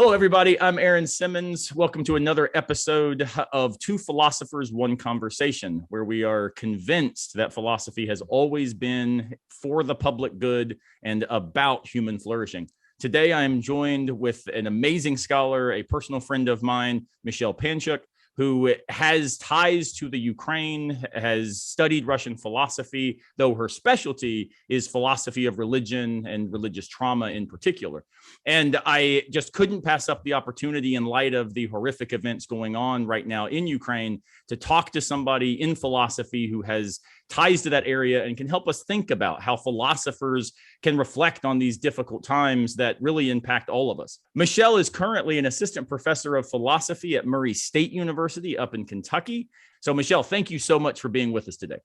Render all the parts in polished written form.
Hello, everybody. I'm Aaron Simmons. Welcome to another episode of Two Philosophers, One Conversation, where we are convinced that philosophy has always been for the public good and about human flourishing. Today, I'm joined with an amazing scholar, a personal friend of mine, Michelle Panchuk, who has ties to the Ukraine, has studied Russian philosophy, though her specialty is philosophy of religion and religious trauma in particular. And I just couldn't pass up the opportunity in light of the horrific events going on right now in Ukraine to talk to somebody in philosophy who has ties to that area and can help us think about how philosophers can reflect on these difficult times that really impact all of us. Michelle is currently an assistant professor of philosophy at Murray State University up in Kentucky. So Michelle, thank you so much for being with us today.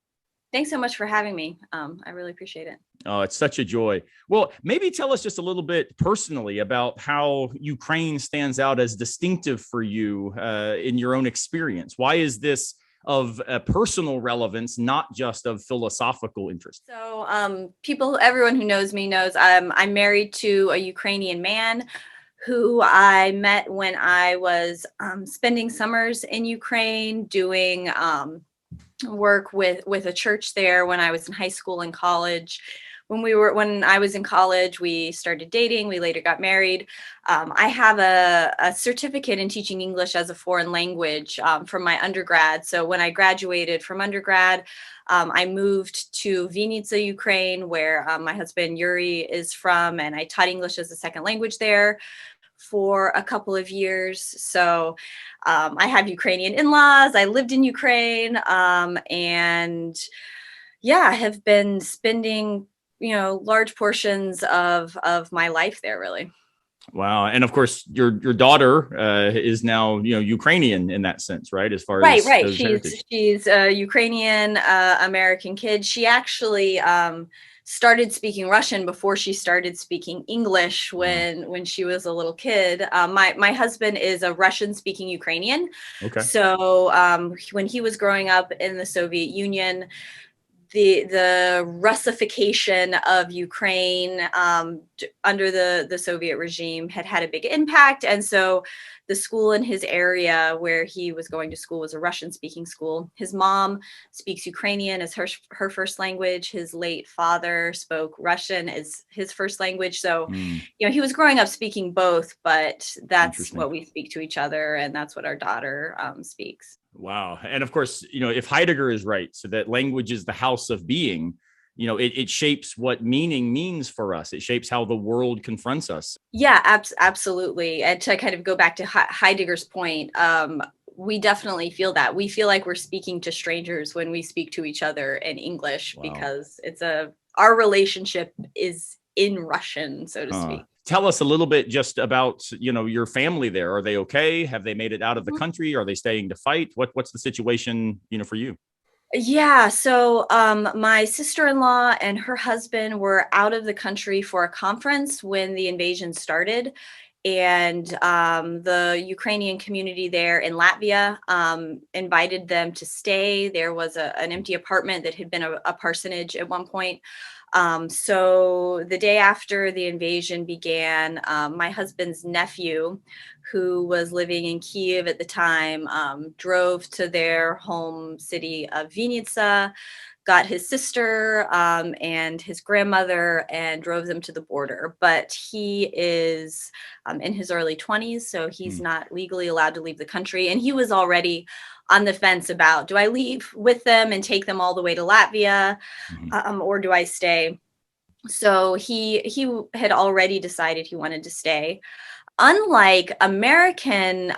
Thanks so much for having me. I really appreciate it. Oh, it's such a joy. Well, maybe tell us just a little bit personally about how Ukraine stands out as distinctive for you in your own experience. Why is this of a personal relevance, not just of philosophical interest? So everyone who knows me knows I'm married to a Ukrainian man who I met when I was spending summers in Ukraine doing work with a church there when I was in high school and college. When I was in college, we started dating. We later got married. I have a certificate in teaching English as a foreign language from my undergrad. So when I graduated from undergrad, I moved to Vinnytsia, Ukraine, where my husband Yuri is from, and I taught English as a second language there for a couple of years. So I have Ukrainian in-laws. I lived in Ukraine, and I have been spending large portions of my life there, really. Wow. And of course, your daughter is now, Ukrainian in that sense, right? As far as right. She's a Ukrainian American kid. She actually started speaking Russian before she started speaking English when she was a little kid. My husband is a Russian-speaking Ukrainian. Okay. So when he was growing up in the Soviet Union, the Russification of Ukraine under the Soviet regime had a big impact. And so the school in his area where he was going to school was a Russian-speaking school. His mom speaks Ukrainian as her first language. His late father spoke Russian as his first language. So, he was growing up speaking both, but that's what we speak to each other, and that's what our daughter speaks. Wow. And of course, if Heidegger is right, so that language is the house of being, it shapes what meaning means for us. It shapes how the world confronts us. Yeah, absolutely. And to kind of go back to Heidegger's point, we definitely feel that. We feel like we're speaking to strangers when we speak to each other in English. Wow. Because our relationship is in Russian, so to speak. Tell us a little bit just about, your family there. Are they okay? Have they made it out of the country? Are they staying to fight? What's the situation, for you? Yeah. So my sister-in-law and her husband were out of the country for a conference when the invasion started. And the Ukrainian community there in Latvia invited them to stay. There was an empty apartment that had been a parsonage at one point. So the day after the invasion began, my husband's nephew, who was living in Kyiv at the time, drove to their home city of Vinnytsia, got his sister and his grandmother and drove them to the border. But he is in his early 20s, so he's not legally allowed to leave the country. And he was already on the fence about, do I leave with them and take them all the way to Latvia, or do I stay? So he had already decided he wanted to stay. Unlike American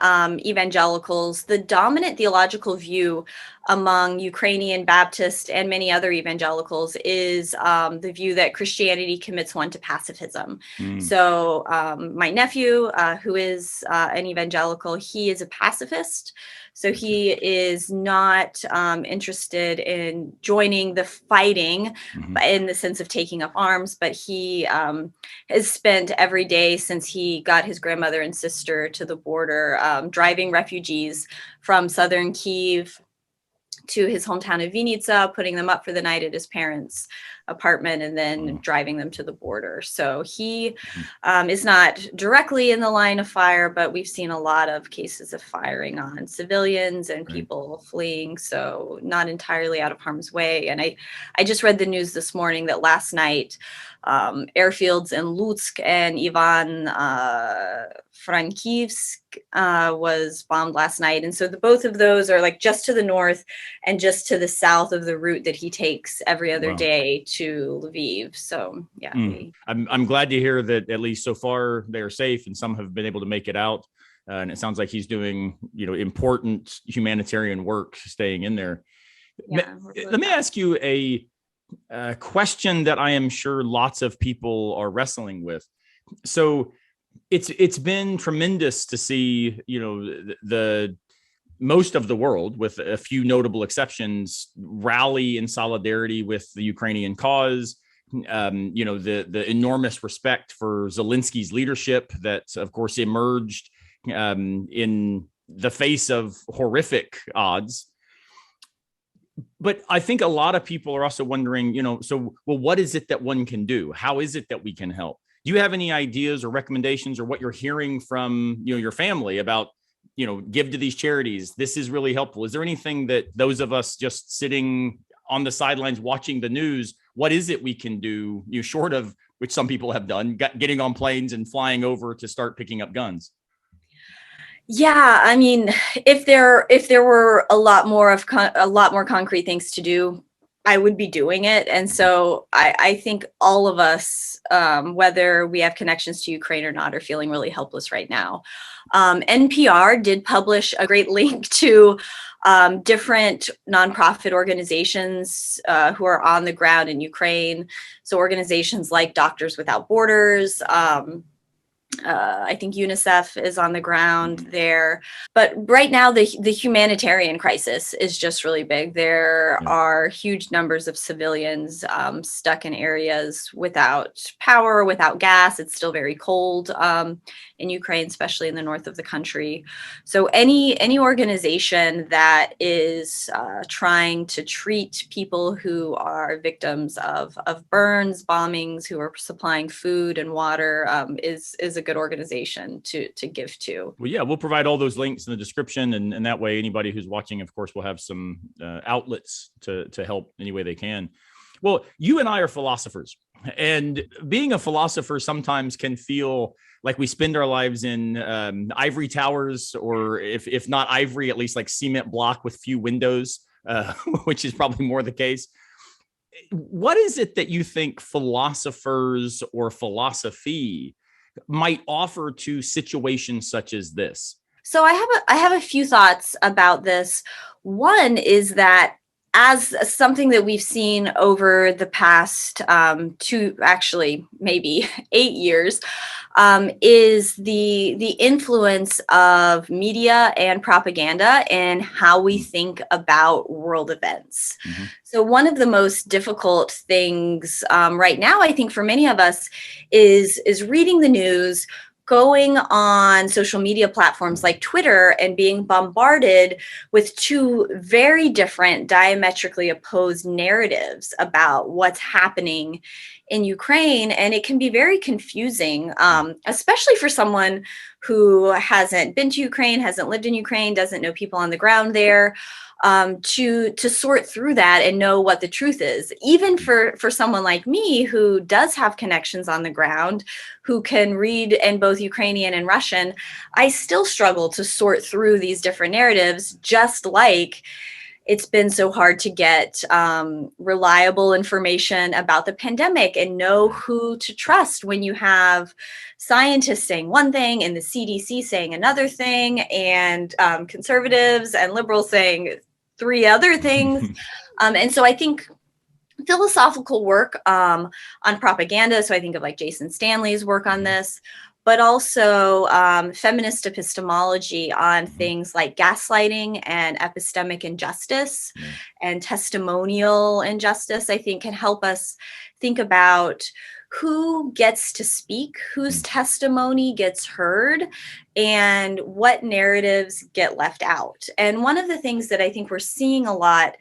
evangelicals, the dominant theological view among Ukrainian Baptist and many other evangelicals is the view that Christianity commits one to pacifism. So my nephew, who is an evangelical, he is a pacifist. So he is not interested in joining the fighting in the sense of taking up arms, but he has spent every day since he got his grandmother and sister to the border driving refugees from southern Kyiv to his hometown of Vinnytsia, putting them up for the night at his parents' apartment and then driving them to the border. So he is not directly in the line of fire, but we've seen a lot of cases of firing on civilians and people fleeing. So not entirely out of harm's way. And I just read the news this morning that last night, airfields in Lutsk and Ivan Frankivsk was bombed last night. And so both of those are like just to the north and just to the south of the route that he takes every other day to Lviv. So yeah. I'm glad to hear that at least so far they're safe and some have been able to make it out. And it sounds like he's doing, important humanitarian work staying in there. Yeah, let me ask you a question that I am sure lots of people are wrestling with. So it's been tremendous to see, the most of the world, with a few notable exceptions, rally in solidarity with the Ukrainian cause. The enormous respect for Zelensky's leadership that, of course, emerged in the face of horrific odds. But I think a lot of people are also wondering, what is it that one can do? How is it that we can help? Do you have any ideas or recommendations or what you're hearing from, your family about, give to these charities? This is really helpful. Is there anything that those of us just sitting on the sidelines watching the news, what is it we can do, short of, which some people have done, getting on planes and flying over to start picking up guns? Yeah, I mean, if there were a lot more concrete things to do, I would be doing it. And so I think all of us, whether we have connections to Ukraine or not, are feeling really helpless right now. NPR did publish a great link to different nonprofit organizations who are on the ground in Ukraine. So organizations like Doctors Without Borders, I think UNICEF is on the ground there. But right now, the humanitarian crisis is just really big. There are huge numbers of civilians stuck in areas without power, without gas. It's still very cold in Ukraine, especially in the north of the country. So any organization that is trying to treat people who are victims of burns, bombings, who are supplying food and water is a good organization to give to. Well, yeah, we'll provide all those links in the description, and that way anybody who's watching, of course, will have some outlets to help any way they can. Well, you and I are philosophers, and being a philosopher sometimes can feel like we spend our lives in ivory towers, or if not ivory, at least like cement block with few windows, which is probably more the case. What is it that you think philosophers or philosophy might offer to situations such as this? So I have a few thoughts about this. One is that as something that we've seen over the past maybe 8 years, is the influence of media and propaganda and how we think about world events. Mm-hmm. So one of the most difficult things right now, I think, for many of us is reading the news, going on social media platforms like Twitter and being bombarded with two very different, diametrically opposed narratives about what's happening in Ukraine. And it can be very confusing, especially for someone who hasn't been to Ukraine, hasn't lived in Ukraine, doesn't know people on the ground there, to sort through that and know what the truth is. Even for someone like me who does have connections on the ground, who can read in both Ukrainian and Russian, I still struggle to sort through these different narratives, just like it's been so hard to get reliable information about the pandemic and know who to trust when you have scientists saying one thing and the CDC saying another thing, and conservatives and liberals saying three other things. And so I think philosophical work on propaganda, so I think of like Jason Stanley's work on this, but also feminist epistemology on things like gaslighting and epistemic injustice and testimonial injustice, I think can help us think about who gets to speak, whose testimony gets heard, and what narratives get left out. And one of the things that I think we're seeing a lot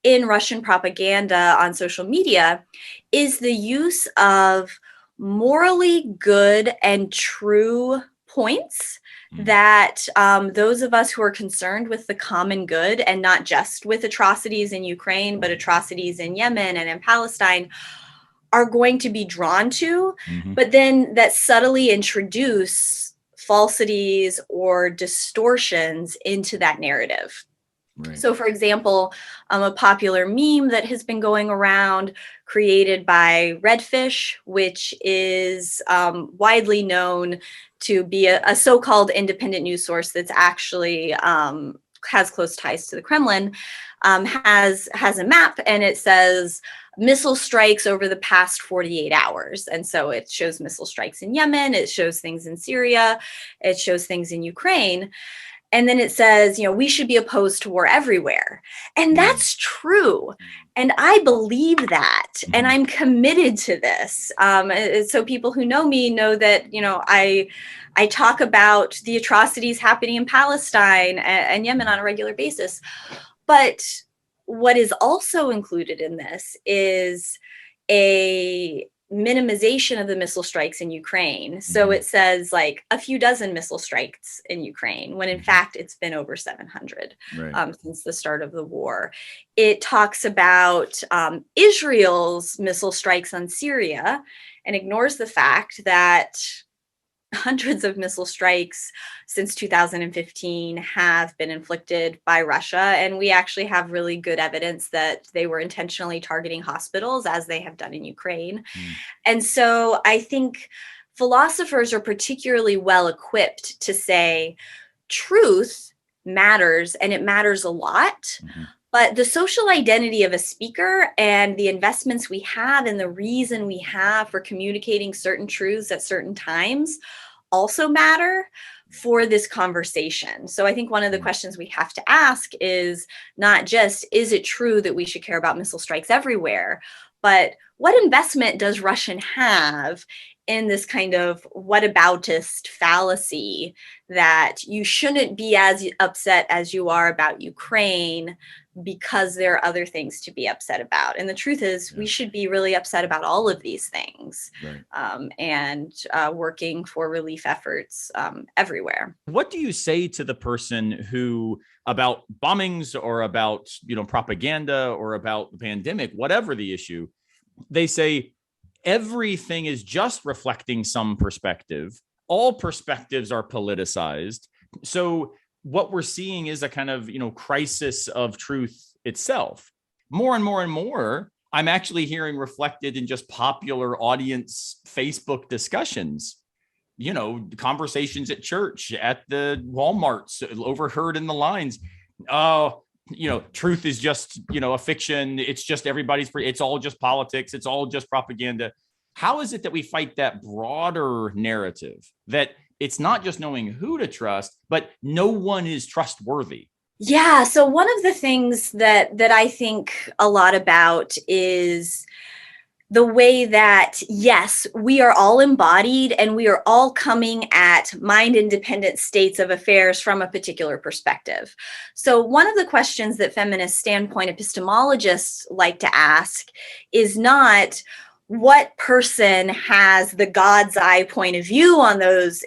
in Russian propaganda on social media is the use of morally good and true points that those of us who are concerned with the common good and not just with atrocities in Ukraine, but atrocities in Yemen and in Palestine are going to be drawn to, but then that subtly introduce falsities or distortions into that narrative. Right. So, for example, a popular meme that has been going around created by Redfish, which is widely known to be a so-called independent news source that's actually has close ties to the Kremlin, has a map, and it says missile strikes over the past 48 hours. And so it shows missile strikes in Yemen, it shows things in Syria, it shows things in Ukraine. And then it says, we should be opposed to war everywhere. And that's true. And I believe that. And I'm committed to this. So people who know me know that, I talk about the atrocities happening in Palestine and Yemen on a regular basis. But what is also included in this is a minimization of the missile strikes in Ukraine. So it says like a few dozen missile strikes in Ukraine, when in fact it's been over 700 since the start of the war. It talks about Israel's missile strikes on Syria and ignores the fact that hundreds of missile strikes since 2015 have been inflicted by Russia. And we actually have really good evidence that they were intentionally targeting hospitals, as they have done in Ukraine. And so I think philosophers are particularly well equipped to say truth matters, and it matters a lot. But the social identity of a speaker and the investments we have and the reason we have for communicating certain truths at certain times also matter for this conversation. So I think one of the questions we have to ask is not just, is it true that we should care about missile strikes everywhere, but what investment does Russian have in this kind of whataboutist fallacy that you shouldn't be as upset as you are about Ukraine because there are other things to be upset about. And the truth is, we should be really upset about all of these things, and working for relief efforts everywhere. What do you say to the person who, about bombings or about propaganda or about the pandemic, whatever the issue, they say everything is just reflecting some perspective. All perspectives are politicized. So what we're seeing is a kind of, crisis of truth itself. More and more and more, I'm actually hearing reflected in just popular audience Facebook discussions, conversations at church, at the Walmarts, overheard in the lines. Truth is just, a fiction. It's just it's all just politics. It's all just propaganda. How is it that we fight that broader narrative that it's not just knowing who to trust, but no one is trustworthy? Yeah. So one of the things that I think a lot about is the way that, yes, we are all embodied and we are all coming at mind-independent states of affairs from a particular perspective. So one of the questions that feminist standpoint epistemologists like to ask is not what person has the God's eye point of view on those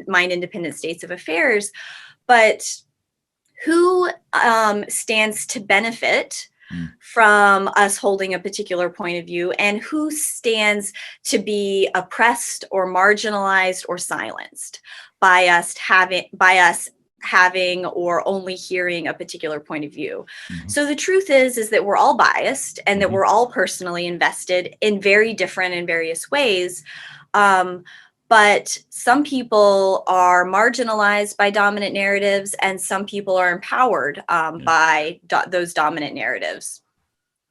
mind-independent states of affairs, but who stands to benefit from us holding a particular point of view, and who stands to be oppressed or marginalized or silenced by us having or only hearing a particular point of view. So the truth is that we're all biased and that we're all personally invested in very different and various ways. But some people are marginalized by dominant narratives, and some people are empowered by those dominant narratives.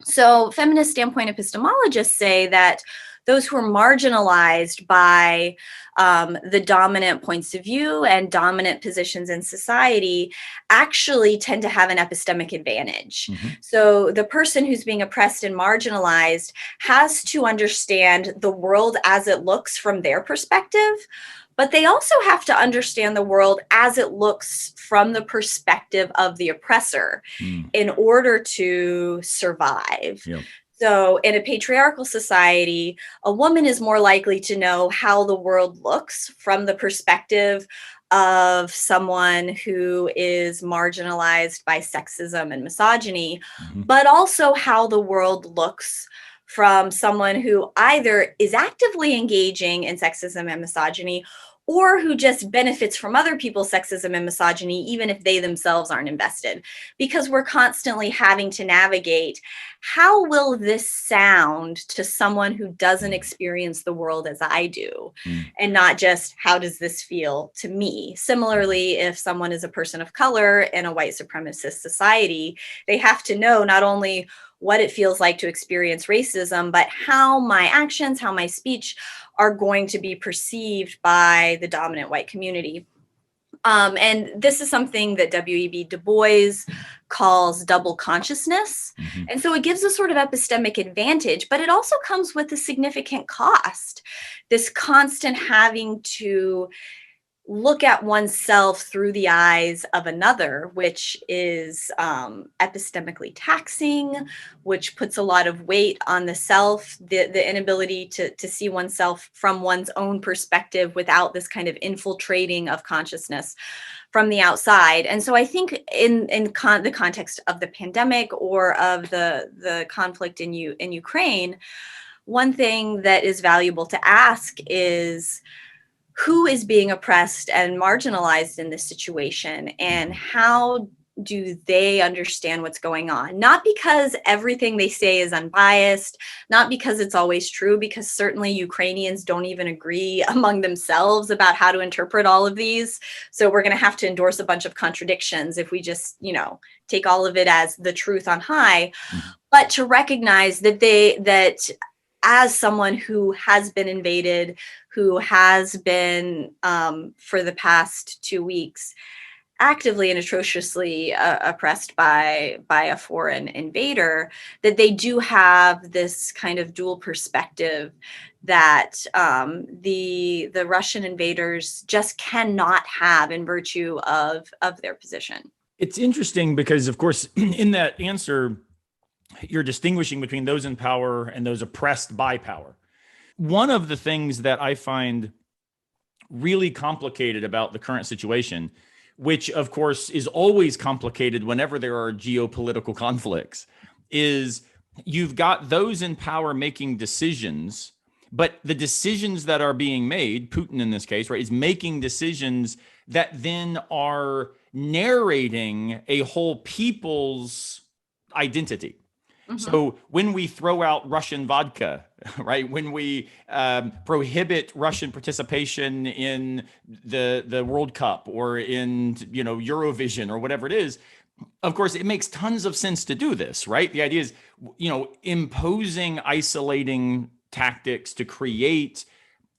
So feminist standpoint epistemologists say that those who are marginalized by the dominant points of view and dominant positions in society actually tend to have an epistemic advantage. So the person who's being oppressed and marginalized has to understand the world as it looks from their perspective, but they also have to understand the world as it looks from the perspective of the oppressor in order to survive. Yeah. So in a patriarchal society, a woman is more likely to know how the world looks from the perspective of someone who is marginalized by sexism and misogyny, but also how the world looks from someone who either is actively engaging in sexism and misogyny or who just benefits from other people's sexism and misogyny, even if they themselves aren't invested. Because we're constantly having to navigate, how will this sound to someone who doesn't experience the world as I do? And not just, how does this feel to me? Similarly, if someone is a person of color in a white supremacist society, they have to know not only what it feels like to experience racism, but how my actions, how my speech are going to be perceived by the dominant white community. And this is something that W.E.B. Du Bois calls double consciousness. And so it gives a sort of epistemic advantage, but it also comes with a significant cost. This constant having to look at oneself through the eyes of another, which is epistemically taxing, which puts a lot of weight on the self, the inability to see oneself from one's own perspective without this kind of infiltrating of consciousness from the outside. And so I think in the context of the pandemic or of the conflict in Ukraine, one thing that is valuable to ask is, who is being oppressed and marginalized in this situation, and how do they understand what's going on? Not because everything they say is unbiased, not because it's always true, because certainly Ukrainians don't even agree among themselves about how to interpret all of these. So we're going to have to endorse a bunch of contradictions if we just, take all of it as the truth on high. But to recognize that as someone who has been invaded, who has been for the past 2 weeks actively and atrociously oppressed by a foreign invader, that they do have this kind of dual perspective that the Russian invaders just cannot have in virtue of their position. It's interesting because, of course, in that answer, you're distinguishing between those in power and those oppressed by power. One of the things that I find really complicated about the current situation, which of course is always complicated whenever there are geopolitical conflicts, is you've got those in power making decisions, but the decisions that are being made, Putin in this case, right, is making decisions that then are narrating a whole people's identity. So when we throw out Russian vodka, right, when we prohibit Russian participation in the World Cup or in Eurovision or whatever it is, of course, it makes tons of sense to do this, right? The idea is, imposing isolating tactics to create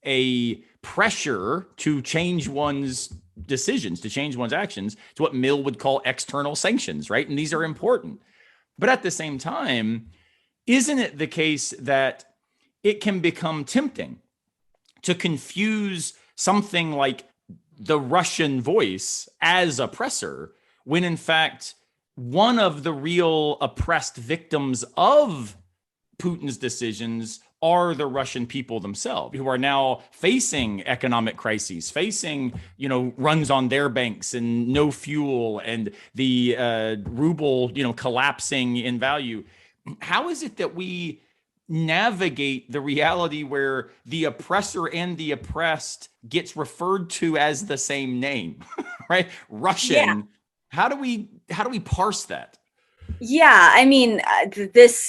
a pressure to change one's decisions, to change one's actions. It's what Mill would call external sanctions, right? And these are important. But at the same time, isn't it the case that it can become tempting to confuse something like the Russian voice as oppressor, when in fact, one of the real oppressed victims of Putin's decisions are the Russian people themselves, who are now facing economic crises, facing, runs on their banks and no fuel and the ruble, collapsing in value. How is it that we navigate the reality where the oppressor and the oppressed gets referred to as the same name, right? Russian. Yeah. How do we parse that? Yeah, I mean,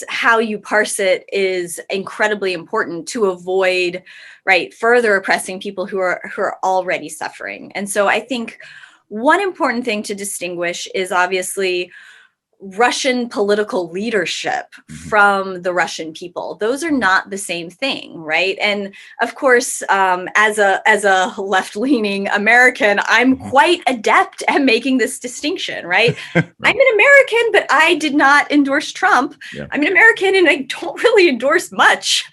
how you parse it is incredibly important to avoid, right, further oppressing people who are already suffering. And so I think one important thing to distinguish is obviously Russian political leadership from the Russian people. Those are not the same thing, right? And of course, as a left-leaning American, I'm quite adept at making this distinction, right? Right. I'm an American, but I did not endorse Trump. Yeah. I'm an American, and I don't really endorse much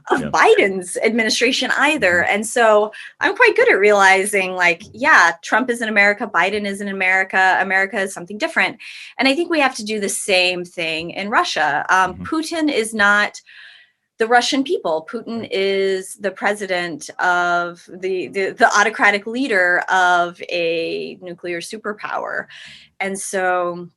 of Biden's administration either. And so I'm quite good at realizing, like, yeah, Trump is in America, Biden is in America, America is something different. And I think we have to do the same thing in Russia. Putin is not the Russian people. Putin is the president of the autocratic leader of a nuclear superpower. And so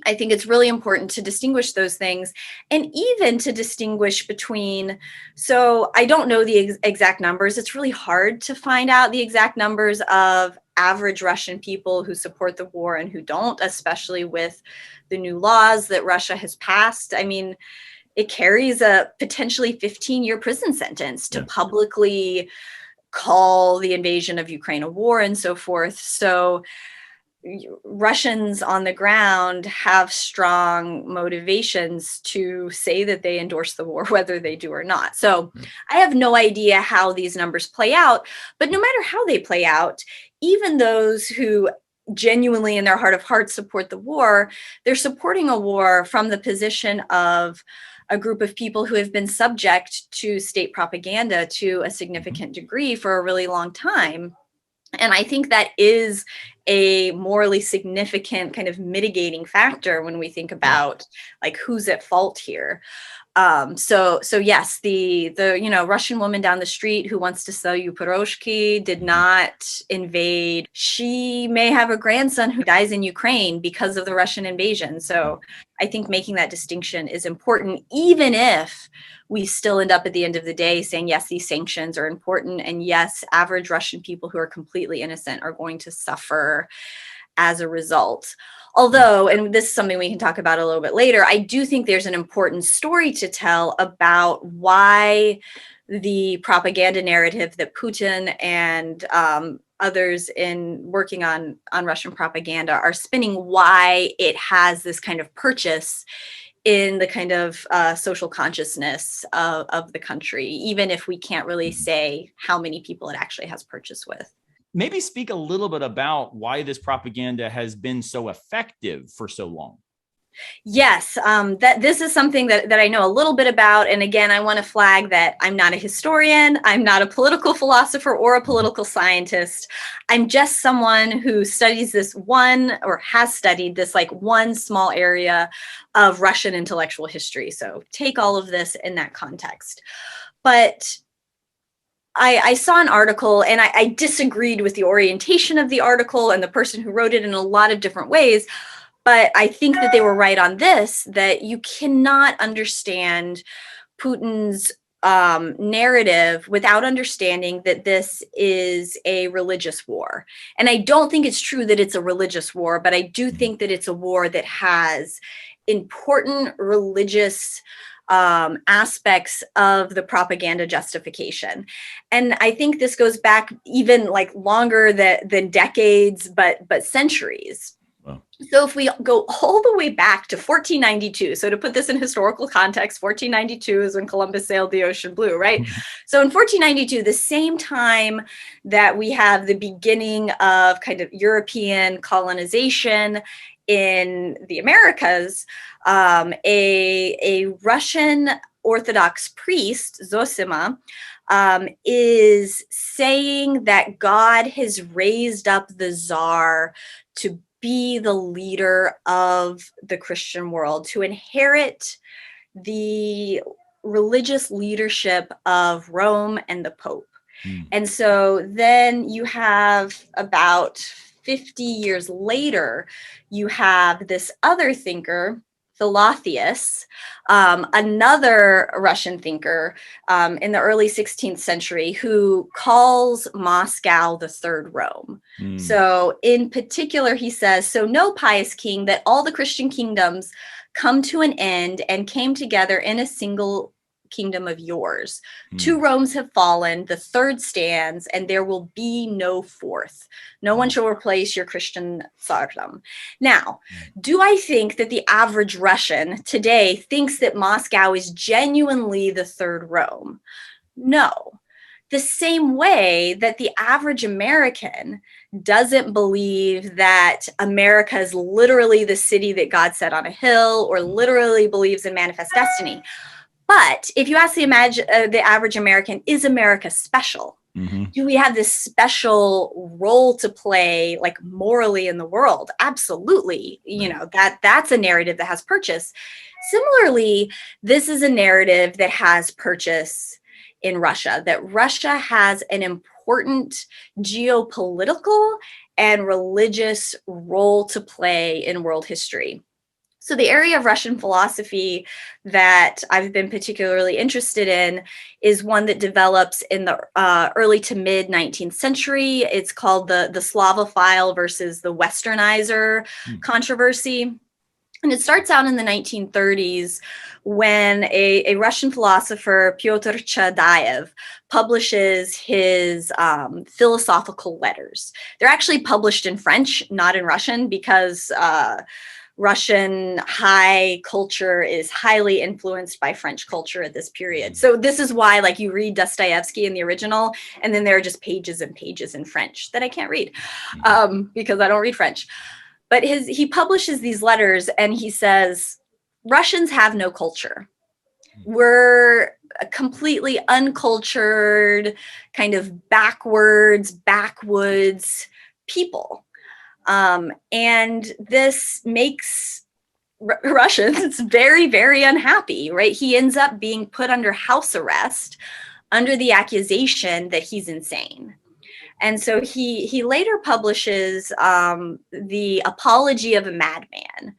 I think it's really important to distinguish those things, and even to distinguish between, so I don't know the exact numbers. It's really hard to find out the exact numbers of average Russian people who support the war and who don't, especially with the new laws that Russia has passed. I mean, it carries a potentially 15-year prison sentence to publicly call the invasion of Ukraine a war and so forth. So Russians on the ground have strong motivations to say that they endorse the war, whether they do or not. So I have no idea how these numbers play out, but no matter how they play out, even those who genuinely in their heart of hearts support the war, they're supporting a war from the position of a group of people who have been subject to state propaganda to a significant degree for a really long time. And I think that is a morally significant kind of mitigating factor when we think about like who's at fault here. So yes, the Russian woman down the street who wants to sell you pierogi did not invade. She may have a grandson who dies in Ukraine because of the Russian invasion. So I think making that distinction is important, even if we still end up at the end of the day saying, yes, these sanctions are important. And yes, average Russian people who are completely innocent are going to suffer as a result. Although, and this is something we can talk about a little bit later, I do think there's an important story to tell about why the propaganda narrative that Putin and others in working on Russian propaganda are spinning, why it has this kind of purchase in the kind of social consciousness of the country, even if we can't really say how many people it actually has purchase with. Maybe speak a little bit about why this propaganda has been so effective for so long. Yes, that this is something that I know a little bit about. And again, I want to flag that I'm not a historian. I'm not a political philosopher or a political scientist. I'm just someone who studies this one, or has studied this like one small area of Russian intellectual history. So take all of this in that context. But I saw an article, and I disagreed with the orientation of the article and the person who wrote it in a lot of different ways. But I think that they were right on this, that you cannot understand Putin's narrative without understanding that this is a religious war. And I don't think it's true that it's a religious war, but I do think that it's a war that has important religious aspects of the propaganda justification. And I think this goes back even like longer than decades, but centuries. Wow. So if we go all the way back to 1492, so to put this in historical context, 1492 is when Columbus sailed the ocean blue, right? Mm-hmm. So in 1492, the same time that we have the beginning of kind of European colonization in the Americas, a Russian Orthodox priest, Zosima, is saying that God has raised up the Tsar to be the leader of the Christian world, to inherit the religious leadership of Rome and the Pope. And so then you have about 50 years later, you have this other thinker, Philotheus, another Russian thinker in the early 16th century, who calls Moscow the Third Rome. So in particular, he says, so know, pious king, that all the Christian kingdoms come to an end and came together in a single kingdom of yours. Hmm. 2 Romes have fallen, the third stands, and there will be no fourth. No one shall replace your Christian tsardom. Now, do I think that the average Russian today thinks that Moscow is genuinely the third Rome? No. The same way that the average American doesn't believe that America is literally the city that God set on a hill, or literally believes in manifest destiny. But if you ask the average American, is America special? Mm-hmm. Do we have this special role to play, like morally in the world? Absolutely. You know, that's a narrative that has purchase. Similarly, this is a narrative that has purchase in Russia, that Russia has an important geopolitical and religious role to play in world history. So the area of Russian philosophy that I've been particularly interested in is one that develops in the early to mid 19th century. It's called the Slavophile versus the Westernizer controversy. And it starts out in the 1930s when a Russian philosopher, Pyotr Chadaev, publishes his philosophical letters. They're actually published in French, not in Russian, because Russian high culture is highly influenced by French culture at this period. So this is why, like, you read Dostoevsky in the original, and then there are just pages and pages in French that I can't read because I don't read French. But he publishes these letters and he says, Russians have no culture. We're a completely uncultured, kind of backwoods people. And this makes Russians very, very unhappy, right? He ends up being put under house arrest under the accusation that he's insane. And so he later publishes The Apology of a Madman.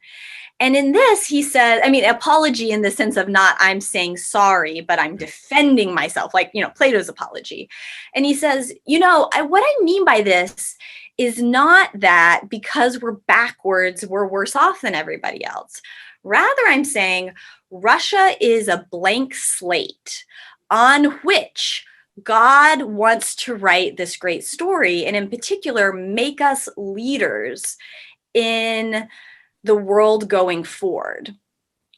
And in this, he said, I mean, apology in the sense of not I'm saying sorry, but I'm defending myself, like, you know, Plato's apology. And he says, you know, what I mean by this is not that because we're backwards, we're worse off than everybody else. Rather, I'm saying Russia is a blank slate on which God wants to write this great story, and in particular, make us leaders in the world going forward.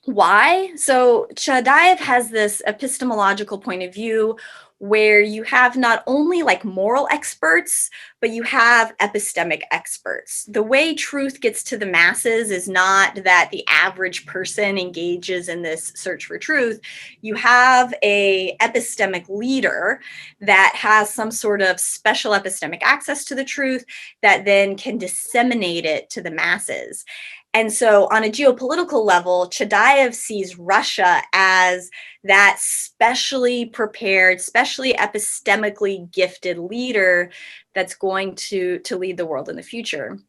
Why? So Chadaev has this epistemological point of view where you have not only like moral experts, but you have epistemic experts. The way truth gets to the masses is not that the average person engages in this search for truth. You have a epistemic leader that has some sort of special epistemic access to the truth that then can disseminate it to the masses. And so on a geopolitical level, Chadaev sees Russia as that specially prepared, specially epistemically gifted leader that's going to lead the world in the future.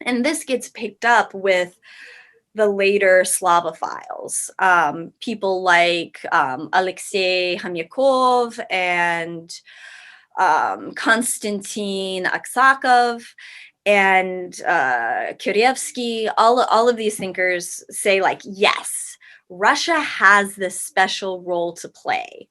And this gets picked up with the later Slavophiles, people like Alexei Khamyakov and Konstantin Aksakov and Kuryevsky. All of these thinkers say, like, yes, Russia has this special role to play.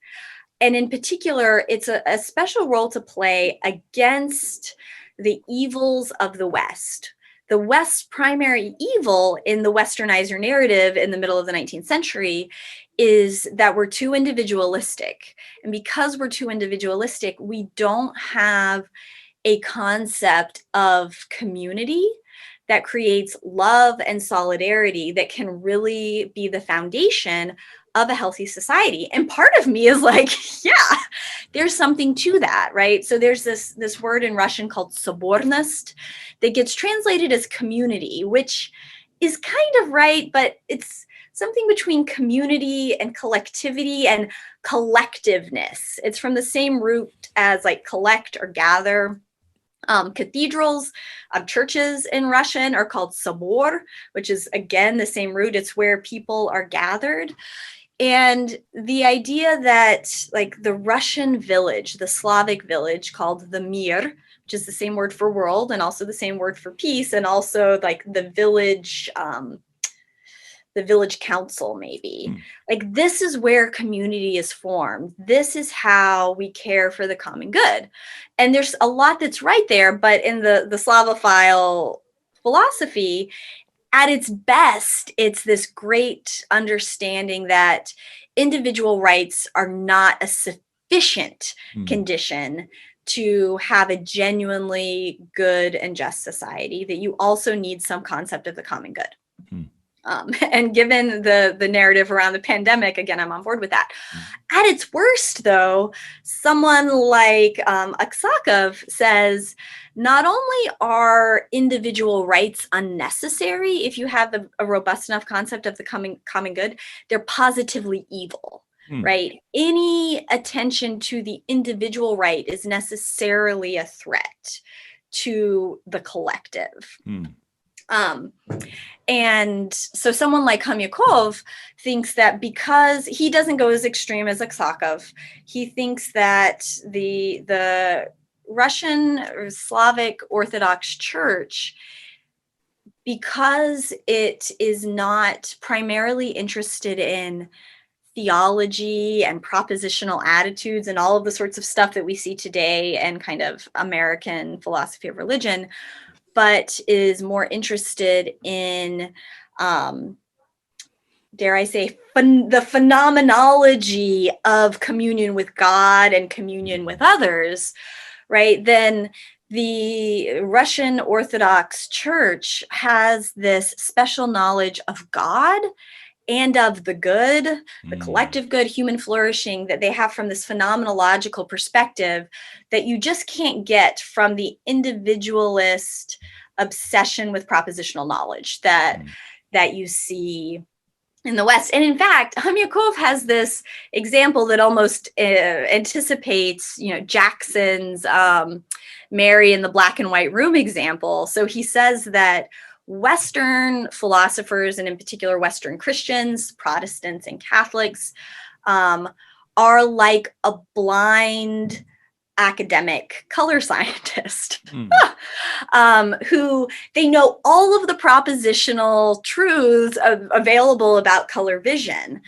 And in particular, it's a special role to play against the evils of the West. The West's primary evil in the Westernizer narrative in the middle of the 19th century is that we're too individualistic. And because we're too individualistic, we don't have a concept of community that creates love and solidarity that can really be the foundation of a healthy society. And part of me is like, yeah, there's something to that, right? So there's this word in Russian called sobornost that gets translated as community, which is kind of right, but it's something between community and collectivity and collectiveness. It's from the same root as like collect or gather. Cathedrals, churches in Russian are called sobor, which is again the same root. It's where people are gathered. And the idea that like the Russian village, the Slavic village called the mir, which is the same word for world and also the same word for peace, and also like the village the village council, maybe. Like, this is where community is formed. This is how we care for the common good. And there's a lot that's right there, but in the Slavophile philosophy, at its best, it's this great understanding that individual rights are not a sufficient condition to have a genuinely good and just society, that you also need some concept of the common good. And given the narrative around the pandemic, again, I'm on board with that. At its worst, though, someone like Aksakov says, not only are individual rights unnecessary if you have a robust enough concept of the common good, they're positively evil. Right? Any attention to the individual right is necessarily a threat to the collective. And so someone like Khamyakov thinks that, because he doesn't go as extreme as Aksakov, he thinks that the Russian or Slavic Orthodox Church, because it is not primarily interested in theology and propositional attitudes and all of the sorts of stuff that we see today and kind of American philosophy of religion, but is more interested in, dare I say, the phenomenology of communion with God and communion with others, right? Then the Russian Orthodox Church has this special knowledge of God and of the good, the collective good, human flourishing, that they have from this phenomenological perspective that you just can't get from the individualist obsession with propositional knowledge that you see in the West. And in fact, Khamyakov has this example that almost anticipates, Jackson's Mary in the Black and White Room example. So he says that Western philosophers, and in particular Western Christians, Protestants, and Catholics, are like a blind academic color scientist who they know all of the propositional truths available about color vision.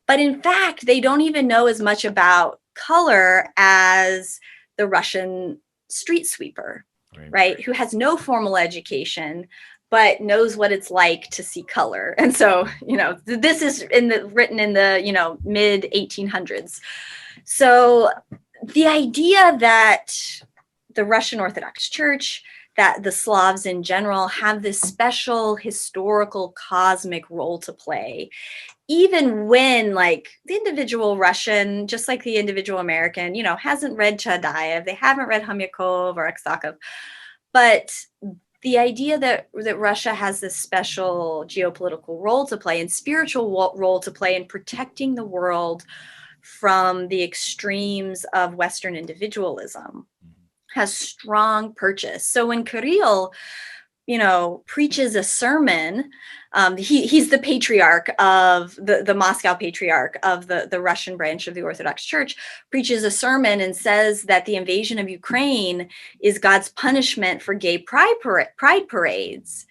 But in fact, they don't even know as much about color as the Russian street sweeper, right? Who has no formal education, but knows what it's like to see color. And so, this is written in the, mid 1800s. So the idea that the Russian Orthodox Church, that the Slavs in general have this special historical cosmic role to play, even when, like, the individual Russian, just like the individual American, hasn't read Chadaev, they haven't read Khamyakov or Aksakov, but the idea that Russia has this special geopolitical role to play and spiritual role to play in protecting the world from the extremes of Western individualism has strong purchase. So when Kirill, preaches a sermon, he's the patriarch of the Moscow patriarch of the Russian branch of the Orthodox Church, preaches a sermon and says that the invasion of Ukraine is God's punishment for gay pride parades.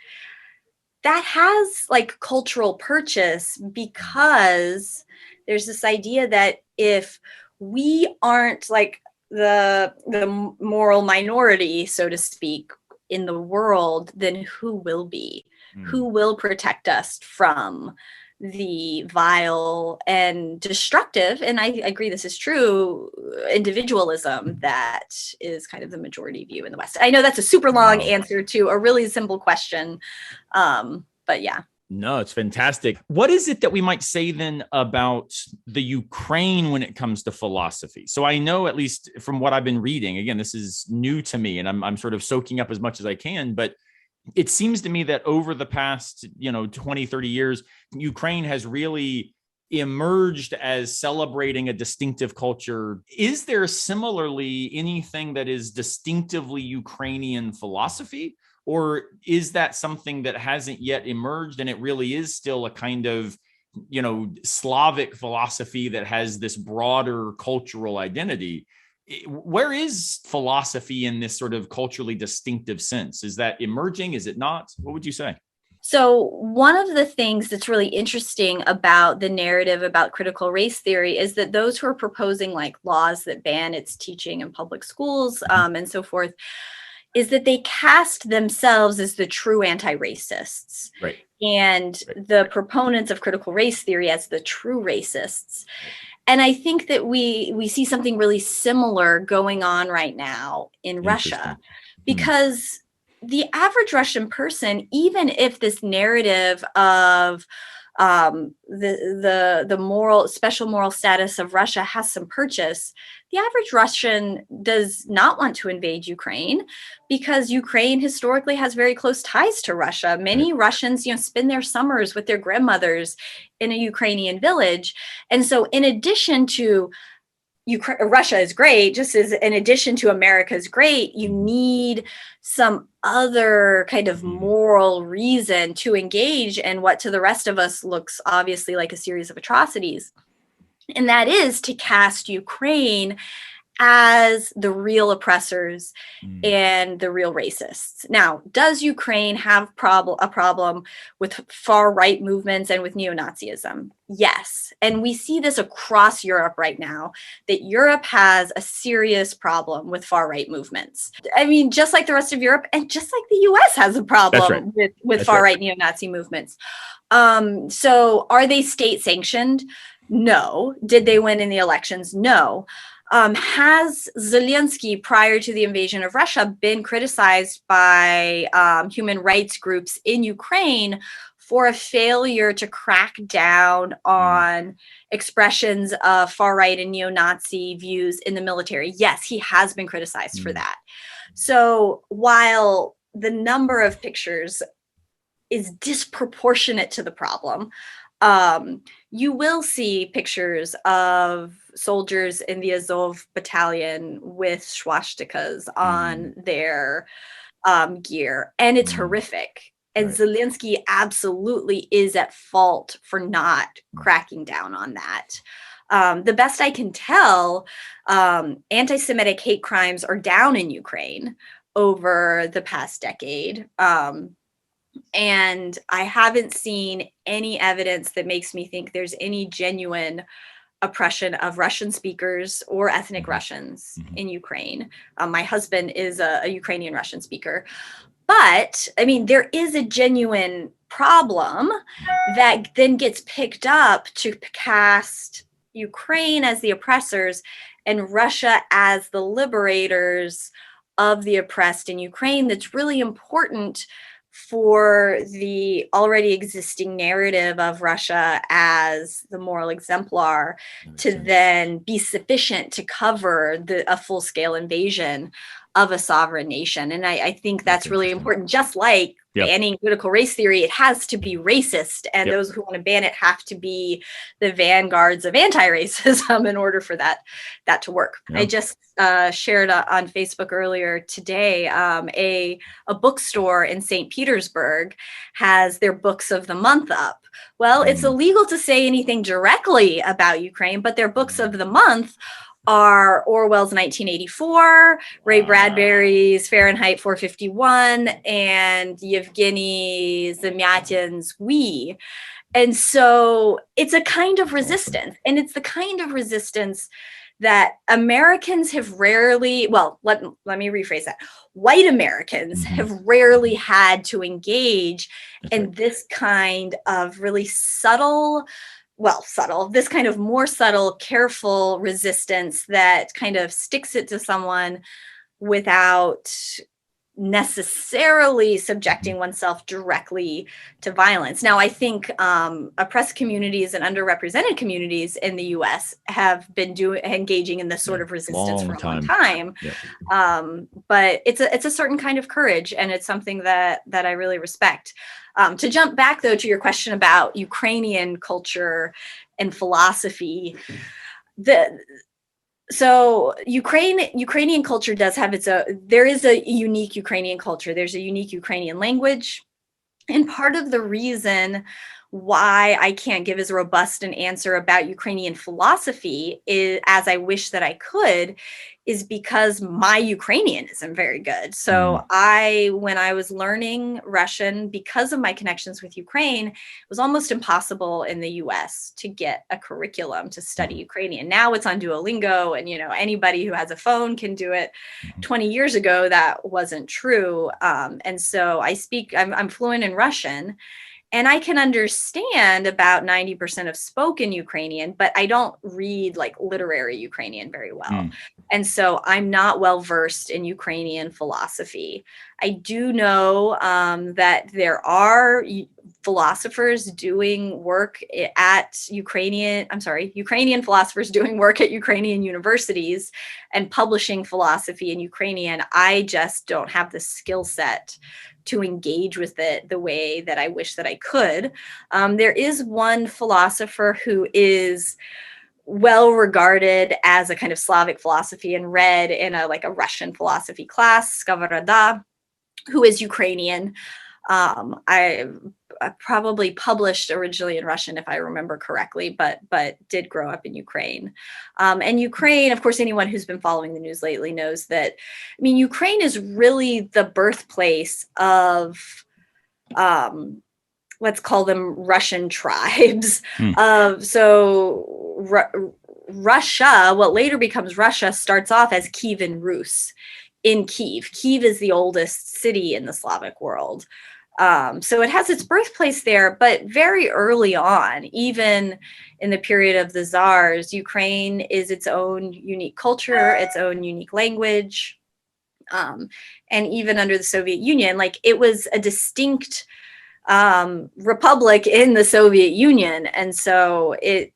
That has like cultural purchase, because there's this idea that if we aren't like the moral minority, so to speak, in the world, then who will be? Who will protect us from the vile and destructive, and I agree this is true, individualism that is kind of the majority view in the West? I know that's a super long answer to a really simple question, but yeah. No, it's fantastic. What is it that we might say then about the Ukraine when it comes to philosophy? So I know, at least from what I've been reading, again, this is new to me and I'm sort of soaking up as much as I can, but it seems to me that over the past, 20, 30 years, Ukraine has really emerged as celebrating a distinctive culture. Is there similarly anything that is distinctively Ukrainian philosophy? Or is that something that hasn't yet emerged and it really is still a kind of, Slavic philosophy that has this broader cultural identity? Where is philosophy in this sort of culturally distinctive sense? Is that emerging? Is it not? What would you say? So one of the things that's really interesting about the narrative about critical race theory is that those who are proposing like laws that ban its teaching in public schools and so forth, is that they cast themselves as the true anti-racists. Right. And the proponents of critical race theory as the true racists. And I think that we see something really similar going on right now in Russia, because the average Russian person, even if this narrative of the moral, special moral status of Russia has some purchase, the average Russian does not want to invade Ukraine because Ukraine historically has very close ties to Russia. Many Russians, spend their summers with their grandmothers in a Ukrainian village. And so in addition to Russia is great, just as in addition to America is great, you need some other kind of moral reason to engage in what to the rest of us looks obviously like a series of atrocities. And that is to cast Ukraine as the real oppressors and the real racists. Now, does Ukraine have a problem with far-right movements and with neo-Nazism? Yes. And we see this across Europe right now, that Europe has a serious problem with far-right movements. I mean, just like the rest of Europe, and just like the US has a problem with far-right neo-Nazi movements. So are they state-sanctioned? No. Did they win in the elections? No. Has Zelensky, prior to the invasion of Russia, been criticized by human rights groups in Ukraine for a failure to crack down on expressions of far-right and neo-Nazi views in the military? Yes, he has been criticized for that. So while the number of pictures is disproportionate to the problem, you will see pictures of soldiers in the Azov battalion with swastikas on their gear, and it's horrific. And Zelensky absolutely is at fault for not cracking down on that. The best I can tell, anti-Semitic hate crimes are down in Ukraine over the past decade. And I haven't seen any evidence that makes me think there's any genuine oppression of Russian speakers or ethnic Russians in Ukraine. My husband is a Ukrainian Russian speaker. But, I mean, there is a genuine problem that then gets picked up to cast Ukraine as the oppressors and Russia as the liberators of the oppressed in Ukraine. That's really important for the already existing narrative of Russia as the moral exemplar to then be sufficient to cover a full-scale invasion of a sovereign nation. And I think that's really important. Just like banning critical race theory, it has to be racist, and those who want to ban it have to be the vanguards of anti-racism in order for that to work. I just shared on Facebook earlier today, a bookstore in St. Petersburg has their books of the month up. Well, it's illegal to say anything directly about Ukraine, but their books of the month are Orwell's 1984, Ray Bradbury's Fahrenheit 451, and Yevgeny Zamyatin's We. And so it's a kind of resistance, and it's the kind of resistance that Americans have rarely, well, let me rephrase that. White Americans have rarely had to engage in this kind of really subtle, this kind of more subtle, careful resistance that kind of sticks it to someone without necessarily subjecting oneself directly to violence. Now, I think oppressed communities and underrepresented communities in the U.S. have been engaging in this sort of resistance for a long time. But it's a certain kind of courage, and it's something that I really respect. To jump back, though, to your question about Ukrainian culture and philosophy, so Ukrainian culture does have there is a unique Ukrainian culture. There's a unique Ukrainian language. And part of the reason why I can't give as robust an answer about Ukrainian philosophy as I wish that I could is because my Ukrainian isn't very good. So when I was learning Russian, because of my connections with Ukraine, it was almost impossible in the US to get a curriculum to study Ukrainian. Now it's on Duolingo, and anybody who has a phone can do it. 20 years ago, that wasn't true. And so I'm fluent in Russian. And I can understand about 90% of spoken Ukrainian, but I don't read like literary Ukrainian very well. And so I'm not well versed in Ukrainian philosophy. I do know that there are philosophers doing work at Ukrainian philosophers doing work at Ukrainian universities and publishing philosophy in Ukrainian. I just don't have the skill set to engage with it the way that I wish that I could. There is one philosopher who is well regarded as a kind of Slavic philosophy and read in a Russian philosophy class, Skovoroda, who is Ukrainian. I probably published originally in Russian, if I remember correctly, but did grow up in Ukraine. And Ukraine, of course, anyone who's been following the news lately knows that, Ukraine is really the birthplace of, let's call them Russian tribes. Russia, what later becomes Russia, starts off as Kievan Rus in Kiev. Kiev is the oldest city in the Slavic world. So it has its birthplace there, but very early on, even in the period of the Tsars, Ukraine is its own unique culture, its own unique language. And even under the Soviet Union, it was a distinct republic in the Soviet Union. And so it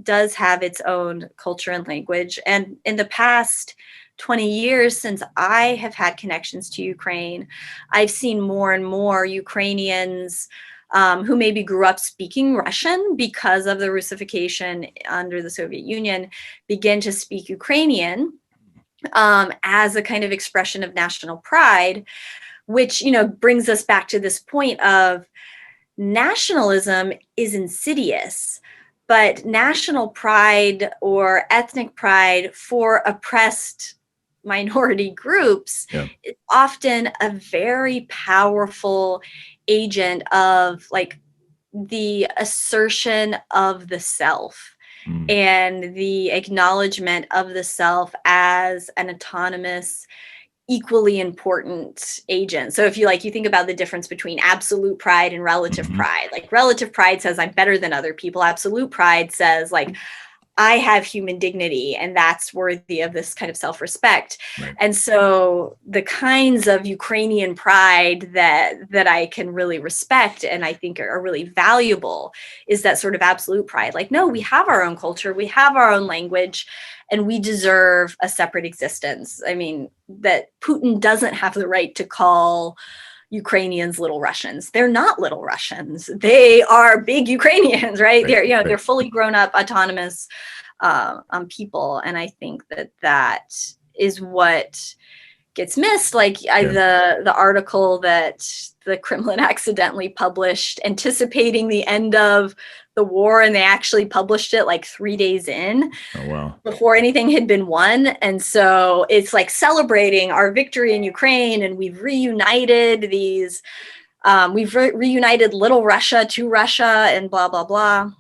does have its own culture and language. And in the past 20 years since I have had connections to Ukraine, I've seen more and more Ukrainians who maybe grew up speaking Russian because of the Russification under the Soviet Union begin to speak Ukrainian as a kind of expression of national pride, which, brings us back to this point of nationalism is insidious. But national pride or ethnic pride for oppressed minority groups is often a very powerful agent of the assertion of the self and the acknowledgement of the self as an autonomous, equally important agent. So if you think about the difference between absolute pride and relative pride. Relative pride says I'm better than other people. Absolute pride says I have human dignity, and that's worthy of this kind of self-respect. Right. And so the kinds of Ukrainian pride that I can really respect and I think are really valuable is that sort of absolute pride. No, we have our own culture, we have our own language, and we deserve a separate existence. That Putin doesn't have the right to call Ukrainians little Russians. They're not little Russians. They are big Ukrainians, right? They're fully grown up, autonomous people. And I think that is what gets missed. The article that the Kremlin accidentally published anticipating the end of the war, and they actually published it 3 days in. Oh, wow. Before anything had been won. And so it's celebrating our victory in Ukraine, and we've reunited reunited little Russia to Russia, and blah, blah, blah.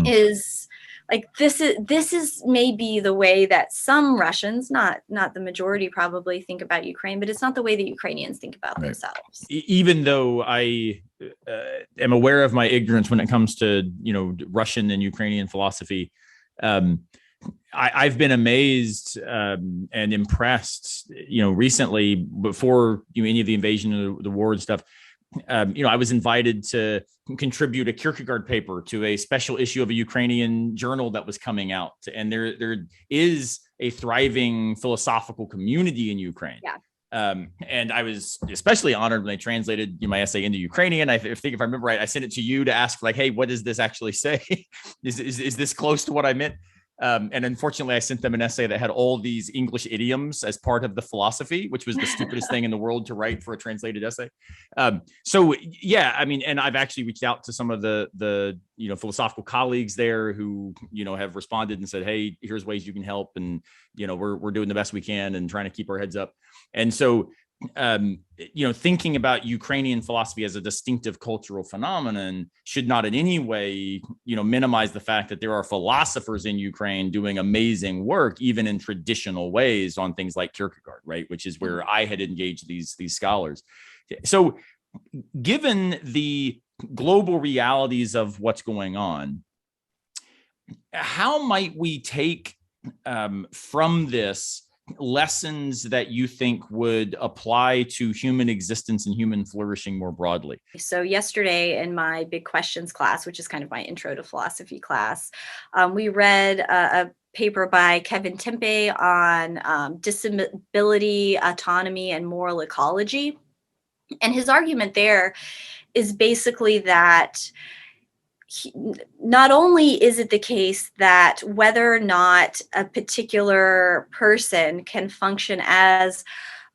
Is this is maybe the way that some Russians, not the majority probably, think about Ukraine, but it's not the way that Ukrainians think about themselves. Even though I am aware of my ignorance when it comes to, Russian and Ukrainian philosophy, I've been amazed and impressed, recently before any of the invasion of the war and stuff. I was invited to contribute a Kierkegaard paper to a special issue of a Ukrainian journal that was coming out. And there is a thriving philosophical community in Ukraine. Yeah. And I was especially honored when they translated my essay into Ukrainian. I think if I remember right, I sent it to you to ask hey, what does this actually say? Is this close to what I meant? And unfortunately, I sent them an essay that had all these English idioms as part of the philosophy, which was the stupidest thing in the world to write for a translated essay. So yeah, I mean, and I've actually reached out to some of the philosophical colleagues there who have responded and said, hey, here's ways you can help, and we're doing the best we can and trying to keep our heads up. And so thinking about Ukrainian philosophy as a distinctive cultural phenomenon should not in any way, minimize the fact that there are philosophers in Ukraine doing amazing work, even in traditional ways, on things like Kierkegaard, right? Which is where I had engaged these scholars. So given the global realities of what's going on, how might we take from this lessons that you think would apply to human existence and human flourishing more broadly? So yesterday in my big questions class, which is kind of my intro to philosophy class, we read a paper by Kevin Timpe on disability, autonomy, and moral ecology. And his argument there is basically that not only is it the case that whether or not a particular person can function as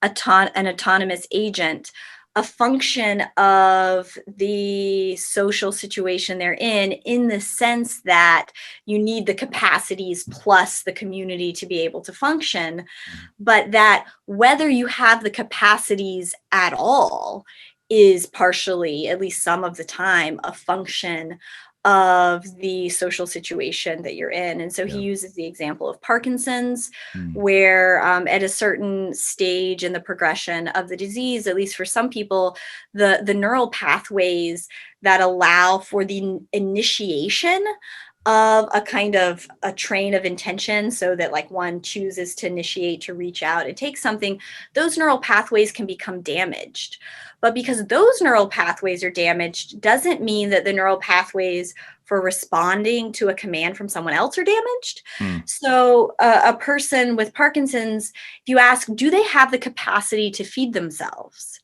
an autonomous agent, a function of the social situation they're in the sense that you need the capacities plus the community to be able to function, but that whether you have the capacities at all is partially, at least some of the time, a function of the social situation that you're in. And so he uses the example of Parkinson's, where at a certain stage in the progression of the disease, at least for some people, the neural pathways that allow for the initiation of a kind of a train of intention, so that like one chooses to initiate, to reach out and take something, those neural pathways can become damaged. But because those neural pathways are damaged doesn't mean that the neural pathways for responding to a command from someone else are damaged. So a person with Parkinson's, if you ask, do they have the capacity to feed themselves?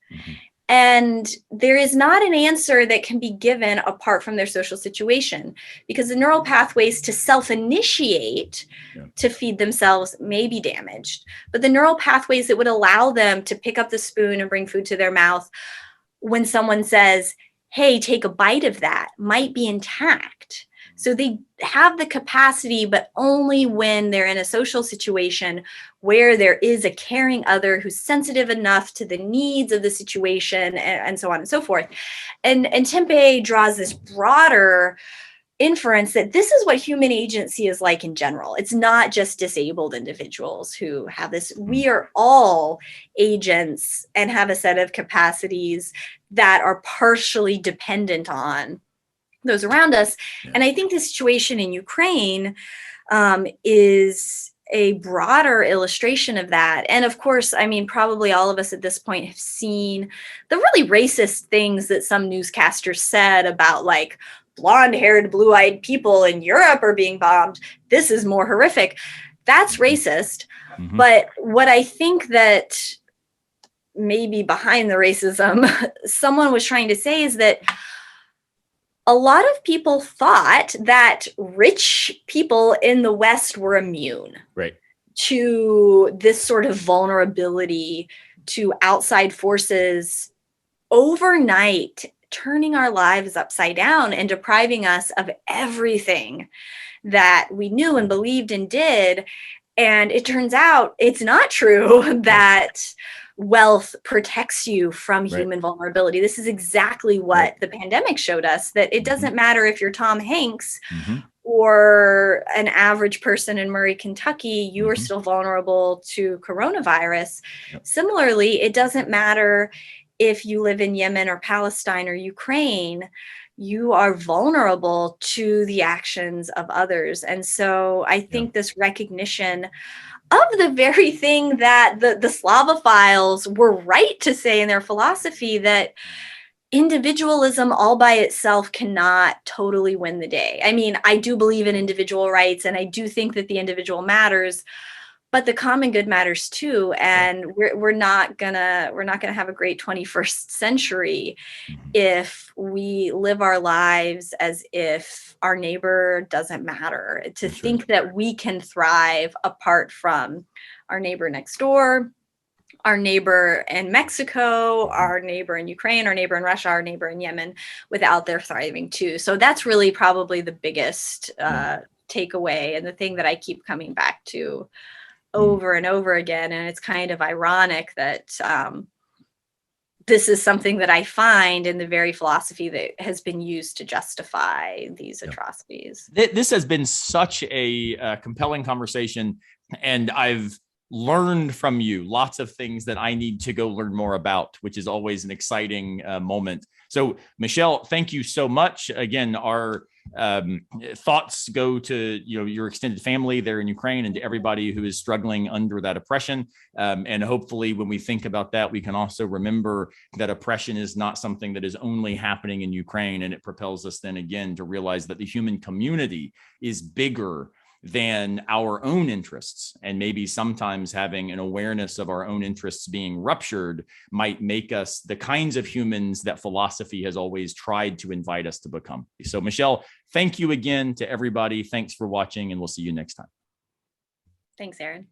And there is not an answer that can be given apart from their social situation, because the neural pathways to self-initiate to feed themselves may be damaged, but the neural pathways that would allow them to pick up the spoon and bring food to their mouth when someone says, hey, take a bite of that, might be intact. So they have the capacity, but only when they're in a social situation where there is a caring other who's sensitive enough to the needs of the situation, and so on and so forth. And Timpe draws this broader inference that this is what human agency is like in general. It's not just disabled individuals who have this. We are all agents and have a set of capacities that are partially dependent on those around us. And I think the situation in Ukraine is a broader illustration of that. And of course, I mean, probably all of us at this point have seen the really racist things that some newscasters said about like blonde-haired, blue-eyed people in Europe are being bombed. This is more horrific. That's racist. But what I think that maybe behind the racism, someone was trying to say is that a lot of people thought that rich people in the West were immune to this sort of vulnerability to outside forces overnight, turning our lives upside down and depriving us of everything that we knew and believed and did. And it turns out it's not true that wealth protects you from human vulnerability. This is exactly what the pandemic showed us, that it doesn't matter if you're Tom Hanks or an average person in Murray, Kentucky, you are still vulnerable to coronavirus. Similarly, it doesn't matter if you live in Yemen or Palestine or Ukraine, you are vulnerable to the actions of others. And so I think this recognition of the very thing that the Slavophiles were right to say in their philosophy, that individualism all by itself cannot totally win the day. I mean, I do believe in individual rights, and I do think that the individual matters, but the common good matters too. And we're not gonna have a great 21st century if we live our lives as if our neighbor doesn't matter, to think that we can thrive apart from our neighbor next door, our neighbor in Mexico, our neighbor in Ukraine, our neighbor in Russia, our neighbor in Yemen, without their thriving too. So that's really probably the biggest takeaway, and the thing that I keep coming back to over and over again. And it's kind of ironic that this is something that I find in the very philosophy that has been used to justify these atrocities. This has been such a compelling conversation, and I've learned from you lots of things that I need to go learn more about, which is always an exciting moment. So, Michelle, thank you so much. Again, our thoughts go to your extended family there in Ukraine, and to everybody who is struggling under that oppression. And hopefully, when we think about that, we can also remember that oppression is not something that is only happening in Ukraine, and it propels us then again to realize that the human community is bigger than our own interests. And maybe sometimes having an awareness of our own interests being ruptured might make us the kinds of humans that philosophy has always tried to invite us to become. So, Michelle, thank you again to everybody. Thanks for watching, and we'll see you next time. Thanks, Aaron.